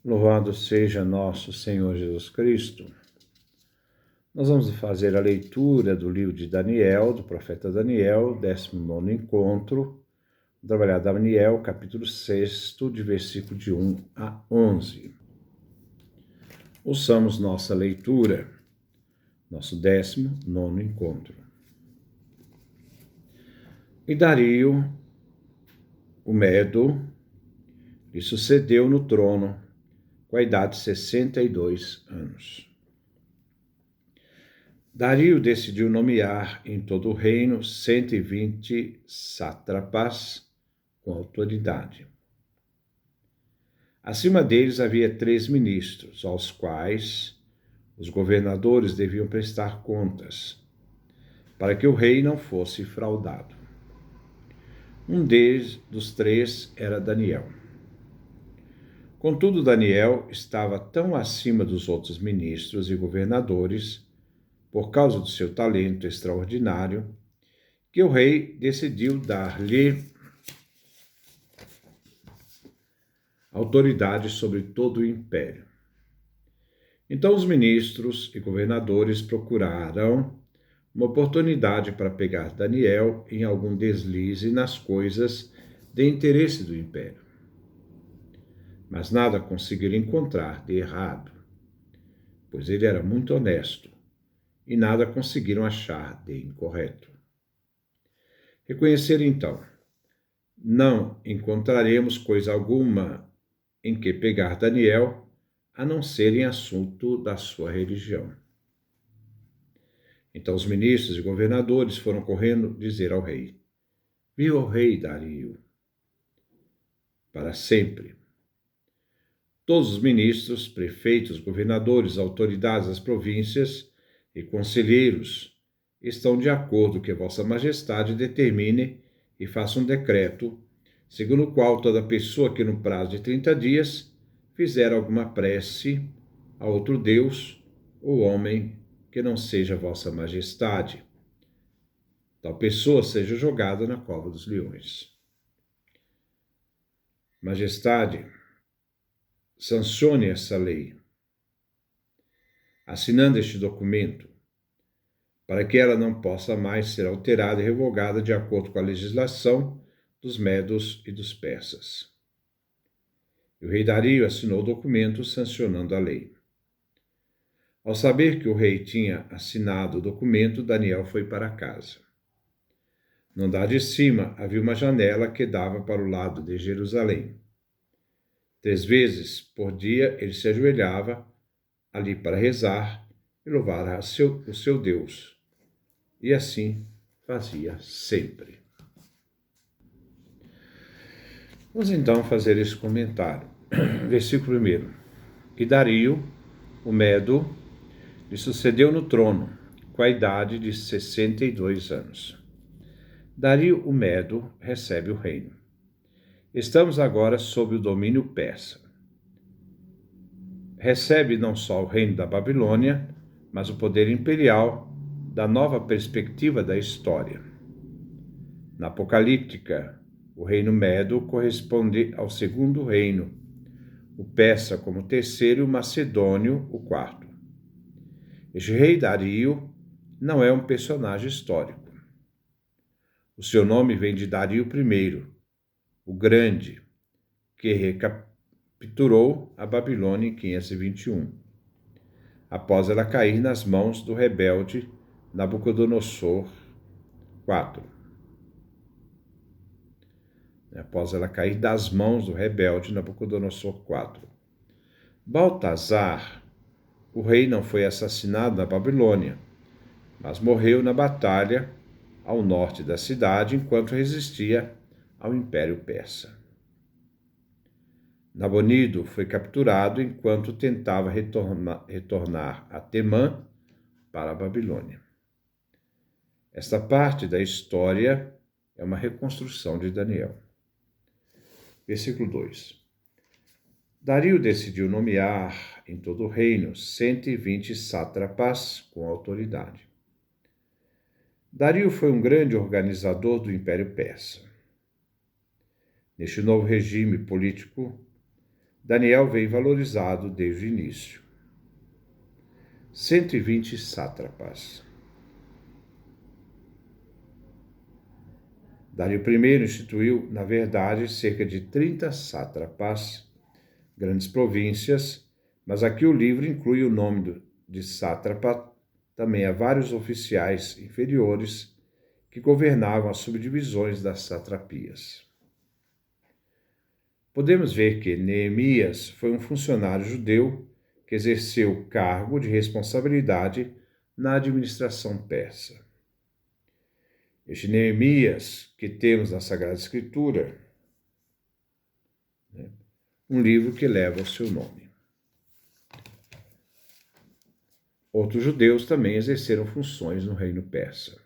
Louvado seja nosso Senhor Jesus Cristo. Nós vamos fazer a leitura do livro de Daniel, do profeta Daniel, 19º encontro. Trabalhar Daniel, capítulo 6, de versículo de 1 a 11. Ouçamos nossa leitura, nosso 19º encontro. E Dario, o Medo, lhe sucedeu no trono, com a idade de 62 anos. Dario decidiu nomear em todo o reino 120 sátrapas com autoridade. Acima deles havia 3 ministros, aos quais os governadores deviam prestar contas, para que o rei não fosse fraudado. Um dos 3 era Daniel. Contudo, Daniel estava tão acima dos outros ministros e governadores, por causa do seu talento extraordinário, que o rei decidiu dar-lhe autoridade sobre todo o império. Então os ministros e governadores procuraram uma oportunidade para pegar Daniel em algum deslize nas coisas de interesse do império. Mas nada conseguiram encontrar de errado, pois ele era muito honesto, e nada conseguiram achar de incorreto. Reconheceram então: não encontraremos coisa alguma em que pegar Daniel, a não ser em assunto da sua religião. Então os ministros e governadores foram correndo dizer ao rei: viva o rei Dario, para sempre. Todos os ministros, prefeitos, governadores, autoridades das províncias e conselheiros estão de acordo que Vossa Majestade determine e faça um decreto, segundo o qual toda pessoa que no prazo de 30 dias fizer alguma prece a outro Deus ou homem que não seja Vossa Majestade, tal pessoa seja jogada na cova dos leões. Majestade, sancione essa lei, assinando este documento, para que ela não possa mais ser alterada e revogada de acordo com a legislação dos medos e dos persas. E o rei Dario assinou o documento sancionando a lei. Ao saber que o rei tinha assinado o documento, Daniel foi para casa. No andar de cima havia uma janela que dava para o lado de Jerusalém. 3 vezes por dia ele se ajoelhava ali para rezar e louvar o seu Deus. E assim fazia sempre. Vamos então fazer esse comentário. Versículo 1. E Dario, o Medo, lhe sucedeu no trono, com a idade de 62 anos. Dario, o Medo, recebe o reino. Estamos agora sob o domínio persa. Recebe não só o reino da Babilônia, mas o poder imperial da nova perspectiva da história. Na Apocalíptica, o reino Medo corresponde ao segundo reino, o persa como o terceiro e o macedônio o quarto. Este rei Dario não é um personagem histórico. O seu nome vem de Dario I, o Grande, que recapturou a Babilônia em 521, após ela cair nas mãos do rebelde Nabucodonosor IV. Após ela cair das mãos do rebelde Nabucodonosor IV. Baltazar, o rei, não foi assassinado na Babilônia, mas morreu na batalha ao norte da cidade enquanto resistia ao Império Persa. Nabonido foi capturado enquanto tentava retornar a Temã para a Babilônia. Esta parte da história é uma reconstrução de Daniel. Versículo 2. Dario decidiu nomear em todo o reino 120 sátrapas com autoridade. Dario foi um grande organizador do Império Persa. Neste novo regime político, Daniel vem valorizado desde o início. 120 sátrapas. Dário I instituiu, na verdade, cerca de 30 sátrapas, grandes províncias, mas aqui o livro inclui o nome de sátrapa também a vários oficiais inferiores que governavam as subdivisões das satrapias. Podemos ver que Neemias foi um funcionário judeu que exerceu o cargo de responsabilidade na administração persa. Este Neemias que temos na Sagrada Escritura, um livro que leva o seu nome. Outros judeus também exerceram funções no reino persa.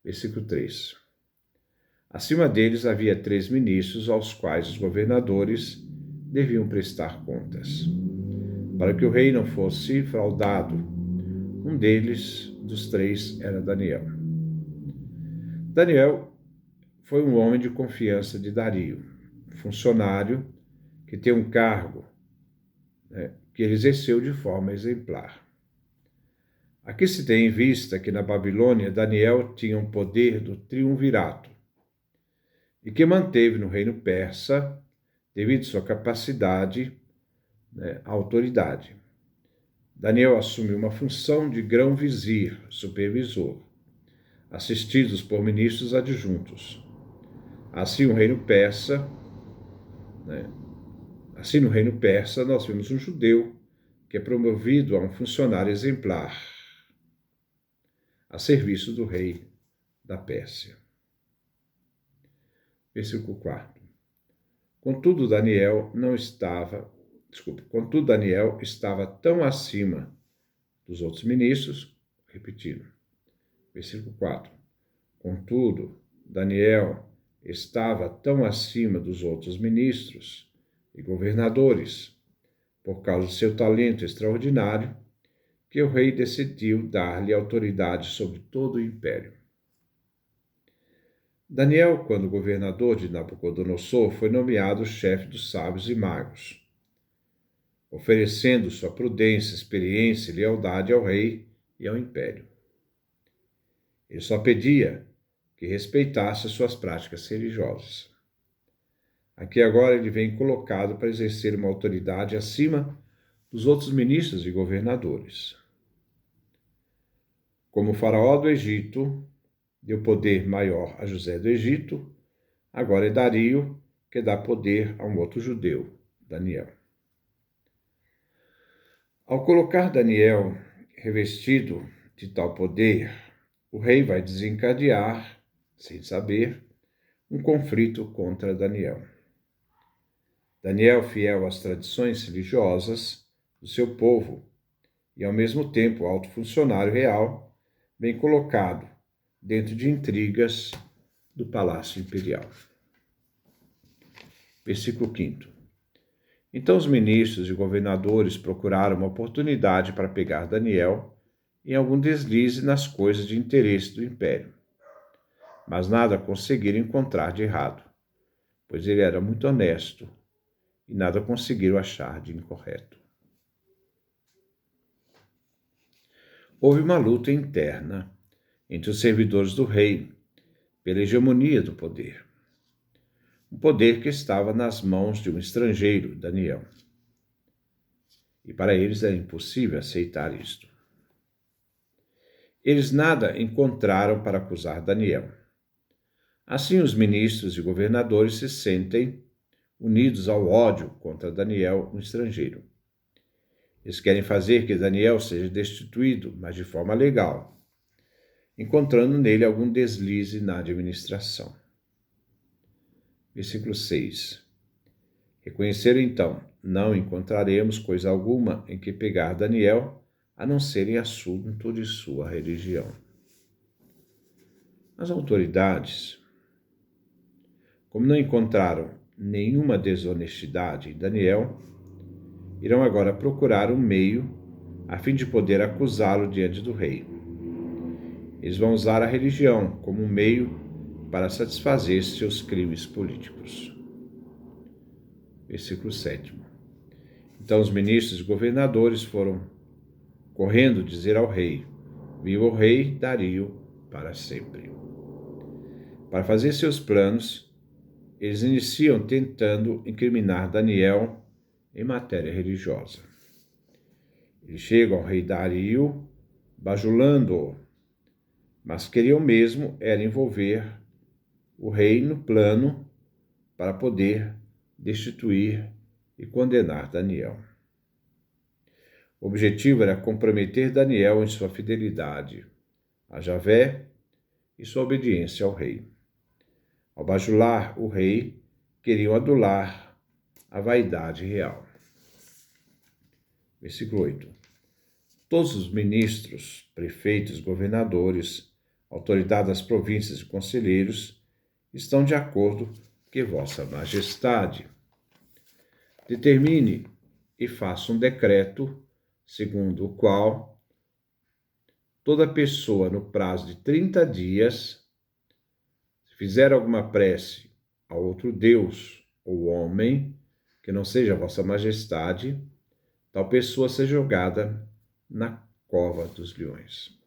Versículo 3. Acima deles havia 3 ministros aos quais os governadores deviam prestar contas. Para que o rei não fosse fraudado, um dos 3, era Daniel. Daniel foi um homem de confiança de Dario, funcionário que tem um cargo que ele exerceu de forma exemplar. Aqui se tem em vista que na Babilônia Daniel tinha um poder do triunvirato e que manteve no reino persa, devido à sua capacidade, a autoridade. Daniel assumiu uma função de grão-vizir, supervisor, assistidos por ministros adjuntos. Assim, no reino persa, nós vemos um judeu que é promovido a um funcionário exemplar, a serviço do rei da Pérsia. Versículo 4. Contudo, Daniel estava tão acima dos outros ministros, repetindo. Versículo 4. Contudo, Daniel estava tão acima dos outros ministros e governadores, por causa do seu talento extraordinário, que o rei decidiu dar-lhe autoridade sobre todo o império. Daniel, quando governador de Nabucodonosor, foi nomeado chefe dos sábios e magos, oferecendo sua prudência, experiência e lealdade ao rei e ao império. Ele só pedia que respeitasse suas práticas religiosas. Aqui agora ele vem colocado para exercer uma autoridade acima dos outros ministros e governadores. Como o faraó do Egito deu poder maior a José do Egito, agora é Dario que dá poder a um outro judeu, Daniel. Ao colocar Daniel revestido de tal poder, o rei vai desencadear, sem saber, um conflito contra Daniel. Daniel, fiel às tradições religiosas do seu povo e, ao mesmo tempo, alto funcionário real, vem colocado dentro de intrigas do Palácio Imperial. Versículo 5. Então os ministros e governadores procuraram uma oportunidade para pegar Daniel em algum deslize nas coisas de interesse do império, mas nada conseguiram encontrar de errado, pois ele era muito honesto e nada conseguiram achar de incorreto. Houve uma luta interna entre os servidores do rei pela hegemonia do poder. Um poder que estava nas mãos de um estrangeiro, Daniel. E para eles era impossível aceitar isto. Eles nada encontraram para acusar Daniel. Assim, os ministros e governadores se sentem unidos ao ódio contra Daniel, um estrangeiro. Eles querem fazer que Daniel seja destituído, mas de forma legal, encontrando nele algum deslize na administração. Versículo 6. Reconheceram então, não encontraremos coisa alguma em que pegar Daniel, a não ser em assunto de sua religião. As autoridades, como não encontraram nenhuma desonestidade em Daniel, irão agora procurar um meio a fim de poder acusá-lo diante do rei. Eles vão usar a religião como um meio para satisfazer seus crimes políticos. Versículo 7. Então os ministros e governadores foram correndo dizer ao rei: viva o rei Dario para sempre. Para fazer seus planos, eles iniciam tentando incriminar Daniel em matéria religiosa. Eles chegam ao rei Dario, bajulando-o, mas queriam mesmo era envolver o rei no plano para poder destituir e condenar Daniel. O objetivo era comprometer Daniel em sua fidelidade a Javé e sua obediência ao rei. Ao bajular o rei, queriam adular a vaidade real. Versículo 8. Todos os ministros, prefeitos, governadores, autoridades das províncias e conselheiros estão de acordo que Vossa Majestade determine e faça um decreto segundo o qual toda pessoa no prazo de 30 dias, se fizer alguma prece a outro Deus ou homem, que não seja Vossa Majestade, tal pessoa seja jogada na cova dos leões.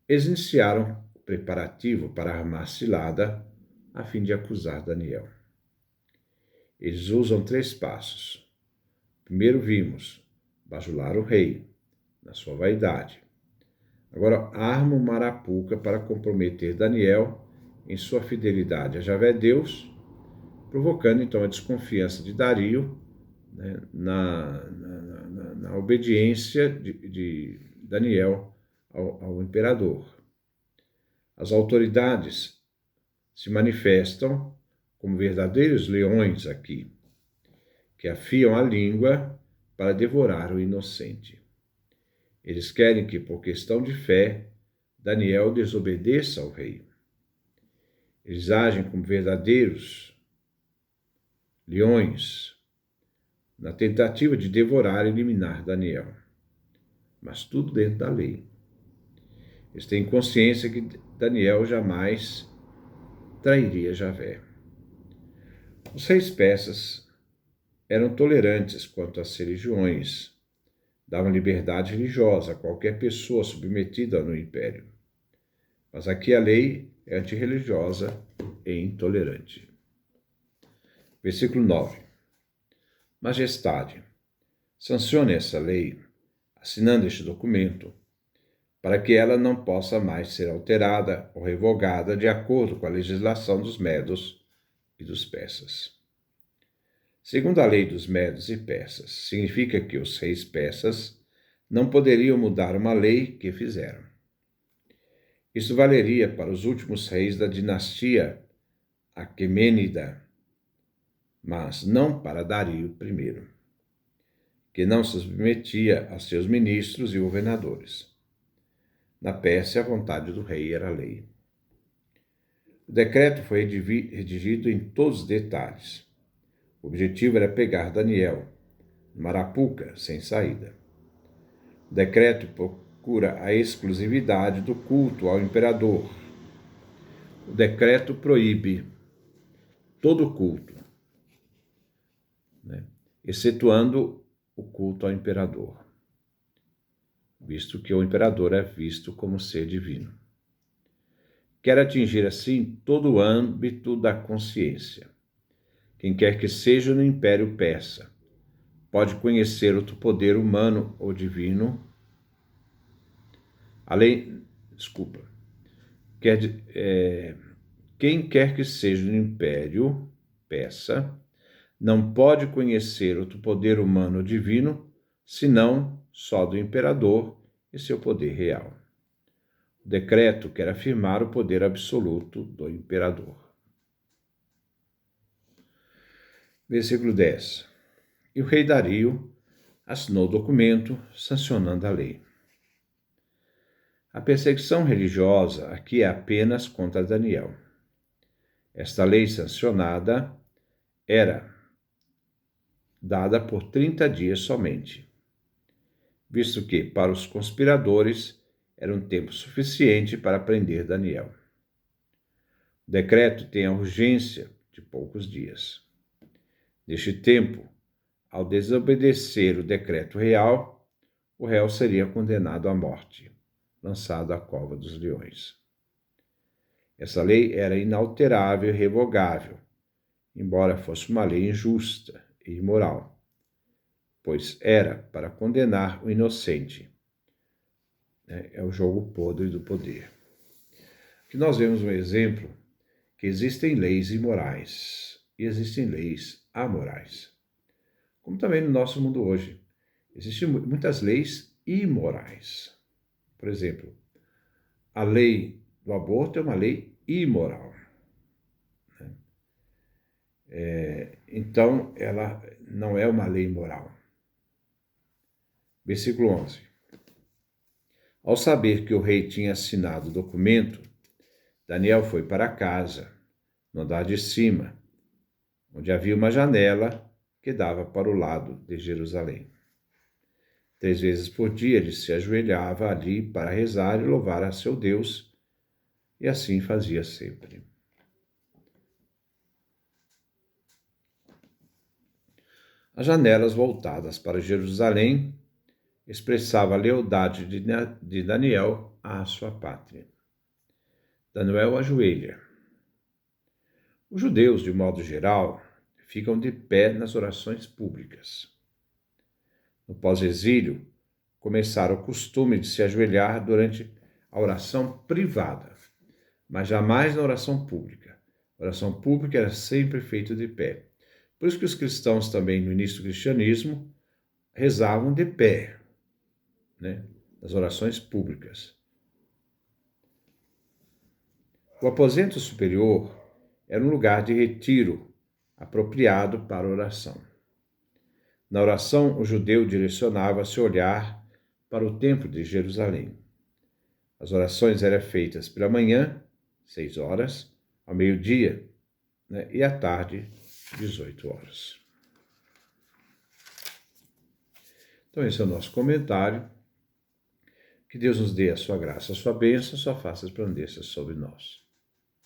Eles iniciaram o preparativo para armar cilada a fim de acusar Daniel. Eles usam 3 passos. Primeiro vimos bajular o rei na sua vaidade. Agora armam uma arapuca para comprometer Daniel em sua fidelidade a Javé Deus, provocando então a desconfiança de Dario, né, na obediência de Daniel ao imperador. As autoridades se manifestam como verdadeiros leões aqui, que afiam a língua para devorar o inocente. Eles querem que, por questão de fé, Daniel desobedeça ao rei. Eles agem como verdadeiros leões na tentativa de devorar e eliminar Daniel, mas tudo dentro da lei. Eles têm consciência que Daniel jamais trairia Javé. Os reis persas eram tolerantes quanto às religiões, davam liberdade religiosa a qualquer pessoa submetida no império. Mas aqui a lei é antirreligiosa e intolerante. Versículo 9. Majestade, sancione essa lei, assinando este documento, para que ela não possa mais ser alterada ou revogada de acordo com a legislação dos medos e dos persas. Segundo a lei dos medos e persas, significa que os reis persas não poderiam mudar uma lei que fizeram. Isso valeria para os últimos reis da dinastia Aquemênida, mas não para Dario I, que não se submetia a seus ministros e governadores. Na Pérsia, a vontade do rei era lei. O decreto foi redigido em todos os detalhes. O objetivo era pegar Daniel, numa arapuca sem saída. O decreto procura a exclusividade do culto ao imperador. O decreto proíbe todo culto, excetuando o culto ao imperador, visto que o imperador é visto como ser divino. Quer atingir, assim, todo o âmbito da consciência. Quem quer que seja no Império Persa pode conhecer outro poder humano ou divino, quem quer que seja no Império Persa não pode conhecer outro poder humano ou divino, senão só do imperador e seu poder real. O decreto quer afirmar o poder absoluto do imperador. Versículo 10. E o rei Dario assinou o documento sancionando a lei. A perseguição religiosa aqui é apenas contra Daniel. Esta lei sancionada era dada por 30 dias somente, visto que, para os conspiradores, era um tempo suficiente para prender Daniel. O decreto tem a urgência de poucos dias. Neste tempo, ao desobedecer o decreto real, o réu seria condenado à morte, lançado à cova dos leões. Essa lei era inalterável e irrevogável, embora fosse uma lei injusta e imoral, pois era para condenar o inocente. É o jogo podre do poder. Aqui nós vemos um exemplo que existem leis imorais e existem leis amorais. Como também no nosso mundo hoje, existem muitas leis imorais. Por exemplo, a lei do aborto é uma lei imoral. Então, ela não é uma lei moral. Versículo 11. Ao saber que o rei tinha assinado o documento, Daniel foi para casa, no andar de cima, onde havia uma janela que dava para o lado de Jerusalém. 3 vezes por dia ele se ajoelhava ali para rezar e louvar a seu Deus, e assim fazia sempre. As janelas voltadas para Jerusalém expressavam a lealdade de Daniel à sua pátria. Daniel ajoelha. Os judeus, de modo geral, ficam de pé nas orações públicas. No pós-exílio, começaram o costume de se ajoelhar durante a oração privada, mas jamais na oração pública. A oração pública era sempre feita de pé. Por isso que os cristãos também, no início do cristianismo, rezavam de pé, nas orações públicas. O aposento superior era um lugar de retiro apropriado para a oração. Na oração, o judeu direcionava seu olhar para o templo de Jerusalém. As orações eram feitas pela manhã, 6 horas, ao meio-dia, e à tarde, 18 horas. Então, esse é o nosso comentário. Que Deus nos dê a sua graça, a sua bênção, a sua face resplandeça sobre nós.